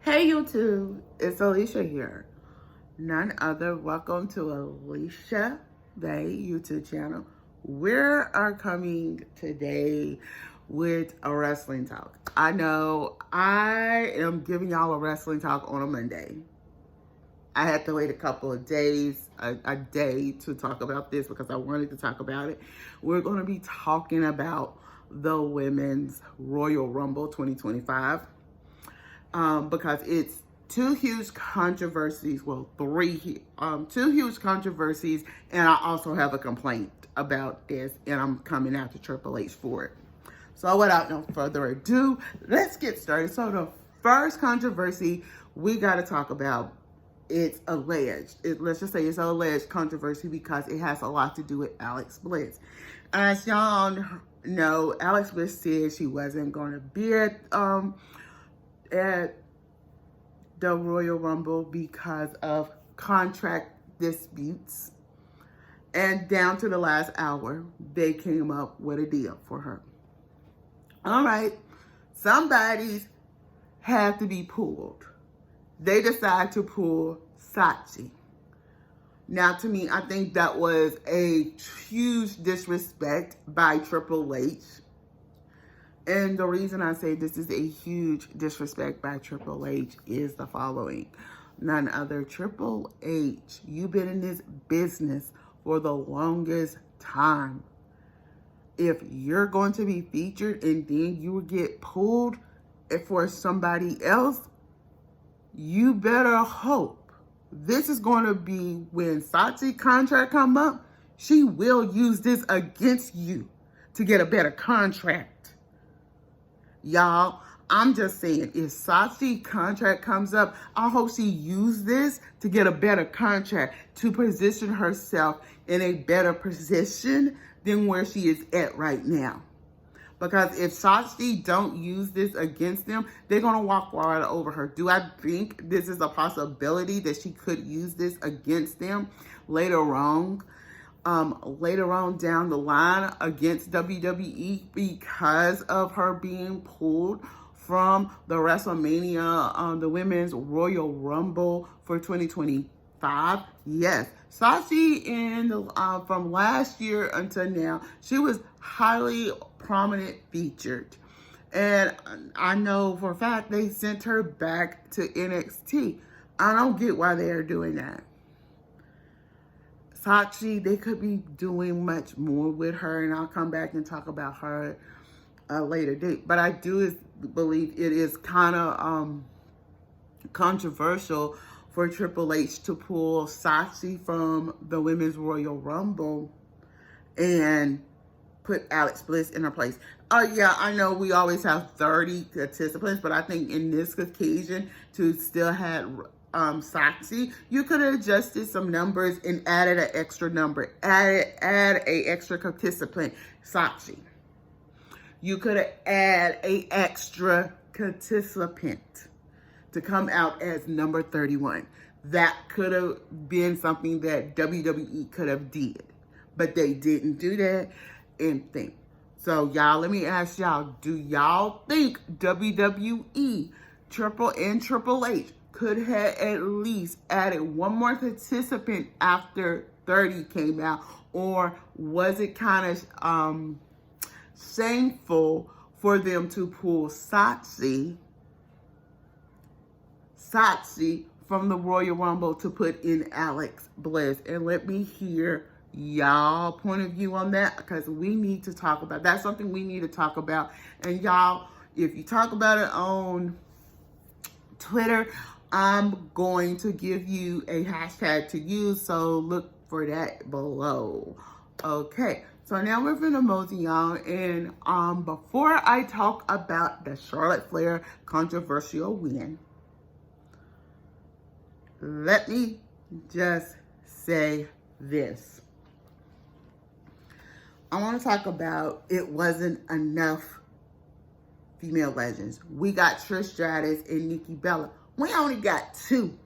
Hey YouTube, it's Alicia here. None other. Welcome to Alicia Bay YouTube channel. We are coming today with a wrestling talk. I know I am giving y'all a wrestling talk on a Monday. I had to wait a couple of days, a day to talk about this because I wanted to talk about it. We're going to be talking about the Women's Royal Rumble 2025. Because it's two huge controversies, two huge controversies, and I also have a complaint about this, and I'm coming out to Triple H for it. So without no further ado, let's get started. So the first controversy we got to talk about, it's alleged. Let's just say it's an alleged controversy because it has a lot to do with Alex Bliss. As y'all know, Alex Bliss said she wasn't going to be at the Royal Rumble because of contract disputes. And down to the last hour, they came up with a deal for her. All right, somebody's had to be pulled. They decide to pull Shotzi. Now, to me, I think that was a huge disrespect by Triple H. And the reason I say this is a huge disrespect by Triple H is the following. None other. Triple H, you've been in this business for the longest time. If you're going to be featured and then you get pulled for somebody else, you better hope this is going to be when Shotzi's contract come up, she will use this against you to get a better contract. Y'all, I'm just saying, if Shotzi's contract comes up, I hope she uses this to get a better contract, to position herself in a better position than where she is at right now. Because if Shotzi don't use this against them, they're going to walk right over her. Do I think this is a possibility that she could use this against them later on down the line against WWE because of her being pulled from the WrestleMania, the Women's Royal Rumble for 2025? Yes. Shotzi from last year until now, she was highly prominent featured. And I know for a fact they sent her back to NXT. I don't get why they are doing that. Shotzi, they could be doing much more with her, and I'll come back and talk about her a later date. But I do believe it is kind of controversial for Triple H to pull Shotzi from the Women's Royal Rumble and put Alex Bliss in her place. Yeah, I know we always have 30 participants, but I think in this occasion to still have Shotzi, you could have adjusted some numbers and added an extra number, add a extra participant, Shotzi. You could have added a extra participant to come out as number 31. That could have been something that WWE could have did, but they didn't do that. And think. So y'all, let me ask y'all, do y'all think WWE, Triple H could have at least added one more participant after 30 came out? Or was it kind of shameful for them to pull Shotzi from the Royal Rumble to put in Alex Bliss? And let me hear y'all point of view on that, because we need to talk about that's something we need to talk about. And y'all, if you talk about it on Twitter, I'm going to give you a hashtag to use, so look for that below. Okay, so now we're gonna mosey on, and before I talk about the Charlotte Flair controversial win, let me just say this. I want to talk about it wasn't enough female legends. We got Trish Stratus and Nikki Bella. We only got two.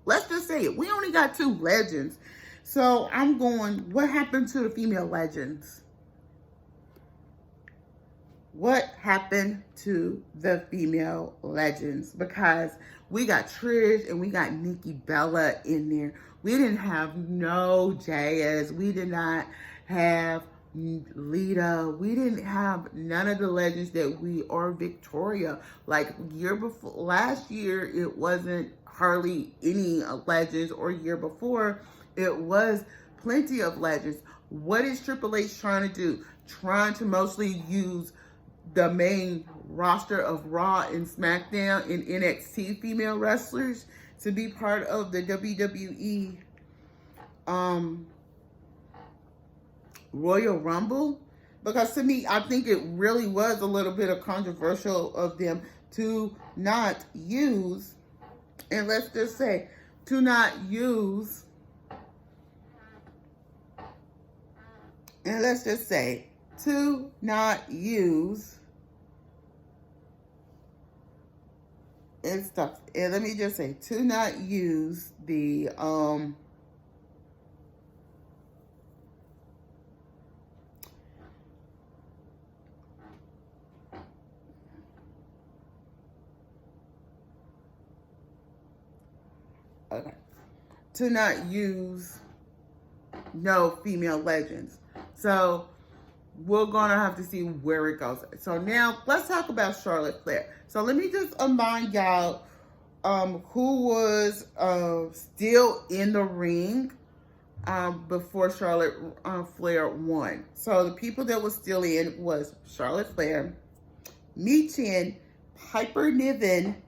Let's just say it. We only got two legends. So I'm going, what happened to the female legends? what happened to the female legends? Because we got Trish and we got Nikki Bella in there. We didn't have no Jazz. We did not have Lita. We didn't have none of the legends that we are Victoria. Like year before, last year, it wasn't hardly any legends, or year before, it was plenty of legends. What is Triple H trying to do? Trying to mostly use the main roster of Raw and SmackDown and NXT female wrestlers to be part of the WWE Royal Rumble. Because to me, I think it really was a little bit of controversial of them to not use, and let's just say, to not use, and let's just say, to not use, and stuff. And let me just say, to not use the okay, to not use no female legends. So we're gonna have to see where it goes. So now let's talk about Charlotte Flair. So let me just remind y'all who was still in the ring before Charlotte Flair won. So the people that was still in was Charlotte Flair, Michin, Piper Niven,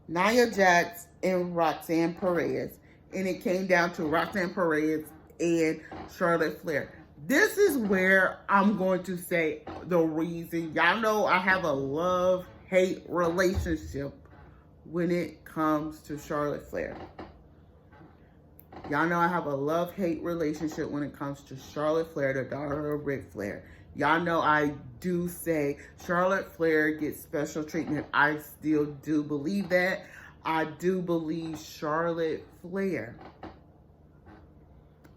Nia Jax, and Roxanne Perez. And it came down to Roxanne Perez and Charlotte Flair. This is where I'm going to say the reason. Y'all know I have a love-hate relationship when it comes to Charlotte Flair. Y'all know I have a love-hate relationship when it comes to Charlotte Flair, the daughter of Ric Flair. Y'all know I do say Charlotte Flair gets special treatment. I still do believe that. I do believe Charlotte Flair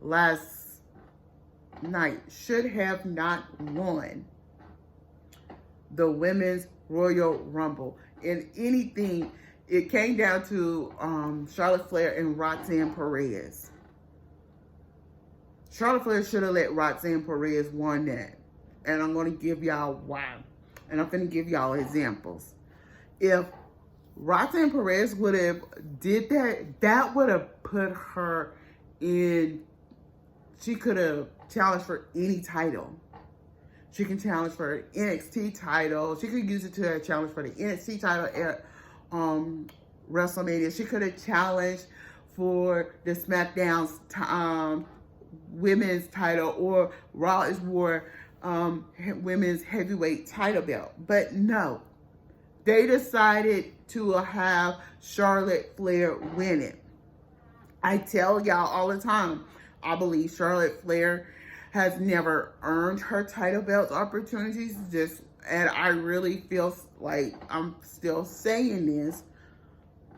last night should have not won the Women's Royal Rumble. In anything, it came down to Charlotte Flair and Roxanne Perez. Charlotte Flair should have let Roxanne Perez won that. And I'm going to give y'all why. And I'm going to give y'all examples. If Roxanne Perez would have did that, that would have put her in, she could have challenged for any title. She can challenge for an NXT title. She could use it to challenge for the NXT title at WrestleMania. She could have challenged for the SmackDown's women's title, or Raw's War women's heavyweight title belt. But no, they decided to have Charlotte Flair win it. I tell y'all all the time, I believe Charlotte Flair has never earned her title belt opportunities. And I really feel like I'm still saying this.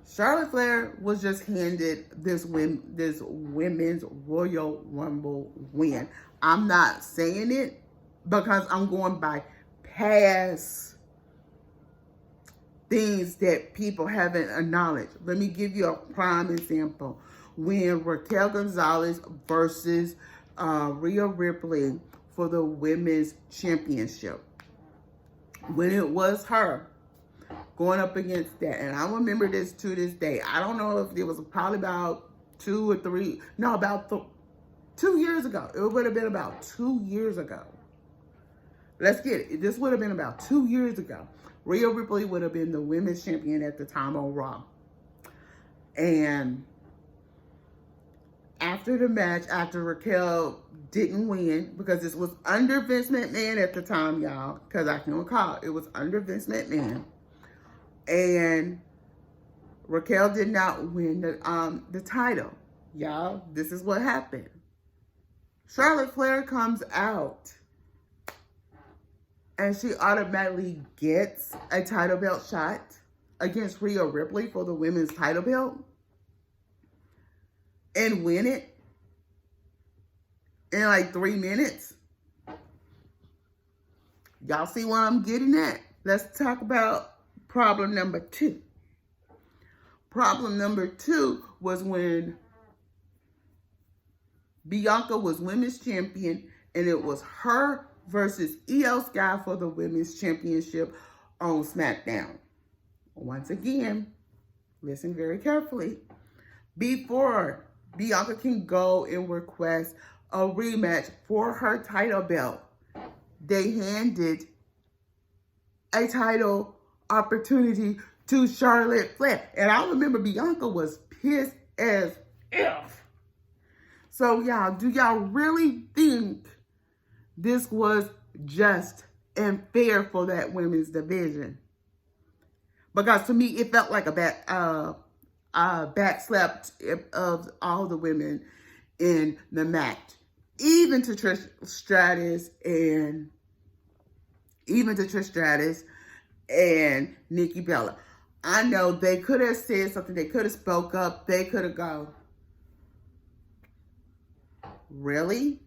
Charlotte Flair was just handed this women's Royal Rumble win. I'm not saying it because I'm going by past things that people haven't acknowledged. Let me give you a prime example. When Raquel Gonzalez versus Rhea Ripley for the women's championship. When it was her going up against that, and I remember this to this day. I don't know if it was probably about 2 or 3, no, about 2 years ago. It would have been about 2 years ago. Let's get it. This would have been about 2 years ago. Rhea Ripley would have been the women's champion at the time on Raw. And after the match, after Raquel didn't win, because this was under Vince McMahon at the time, y'all, because I can recall, it was under Vince McMahon. And Raquel did not win the title. Y'all, this is what happened. Charlotte Flair comes out and she automatically gets a title belt shot against Rhea Ripley for the women's title belt and win it in like 3 minutes. Y'all see what I'm getting at? Let's talk about problem number 2. Problem number 2 was when Bianca was women's champion, and it was her versus Io Sky for the women's championship on SmackDown. Once again, listen very carefully. Before Bianca can go and request a rematch for her title belt, they handed a title opportunity to Charlotte Flair. And I remember Bianca was pissed as F. So y'all, do y'all really think this was just and fair for that women's division? Because to me, it felt like a back slap of all the women in the match. Even to Trish Stratus and Nikki Bella. I know they could have said something. They could have spoke up. They could have gone, really?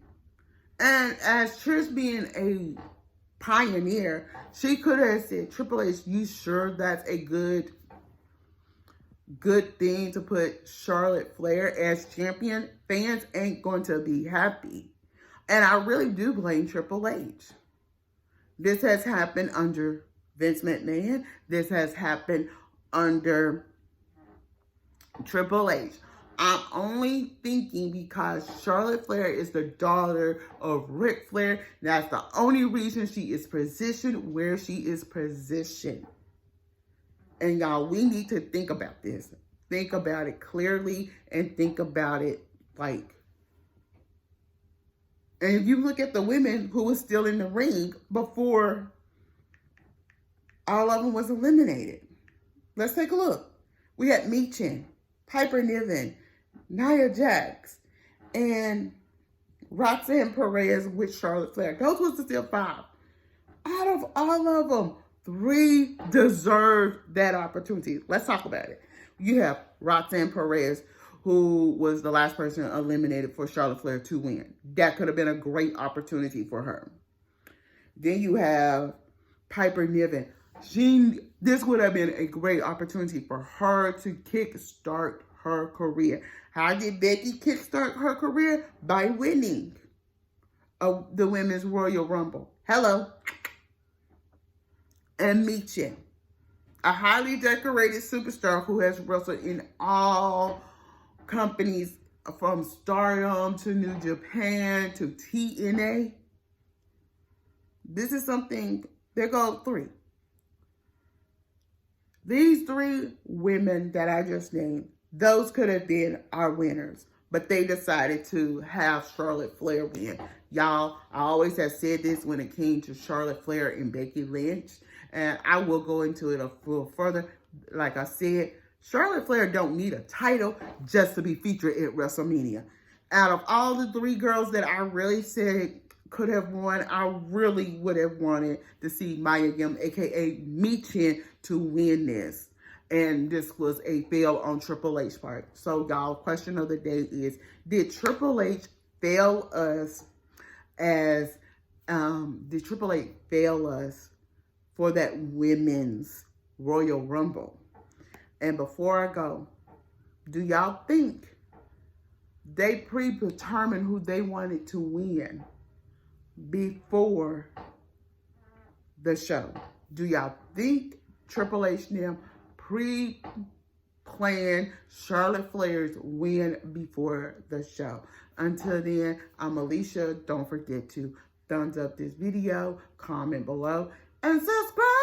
And as Trish being a pioneer, she could have said, Triple H, you sure that's a good thing to put Charlotte Flair as champion? Fans ain't going to be happy. And I really do blame Triple H. This has happened under Vince McMahon. This has happened under Triple H. I'm only thinking because Charlotte Flair is the daughter of Ric Flair. That's the only reason she is positioned where she is positioned. And y'all, we need to think about this. Think about it clearly and think about it like. And if you look at the women who were still in the ring before all of them was eliminated. Let's take a look. We had Michin, Piper Niven, Nia Jax, and Roxanne Perez with Charlotte Flair. Those was still 5. Out of all of them, 3 deserved that opportunity. Let's talk about it. You have Roxanne Perez, who was the last person eliminated for Charlotte Flair to win. That could have been a great opportunity for her. Then you have Piper Niven. This would have been a great opportunity for her to kickstart her career. How did Becky kickstart her career? By winning the Women's Royal Rumble. Hello. And Michin, a highly decorated superstar who has wrestled in all companies from Stardom to New Japan to TNA. This is something, there go 3. These 3 women that I just named, those could have been our winners. But they decided to have Charlotte Flair win. Y'all, I always have said this when it came to Charlotte Flair and Becky Lynch. And I will go into it a little further. Like I said, Charlotte Flair don't need a title just to be featured at WrestleMania. Out of all the 3 girls that I really said could have won, I really would have wanted to see Mia Yim, a.k.a. Michin, to win this. And this was a fail on Triple H's part. So, y'all, question of the day is, did Triple H fail us for that women's Royal Rumble? And before I go, do y'all think they predetermined who they wanted to win before the show? Do y'all think Triple H and them pre-planned Charlotte Flair's win before the show? Until then, I'm Alicia. Don't forget to thumbs up this video, comment below, and subscribe.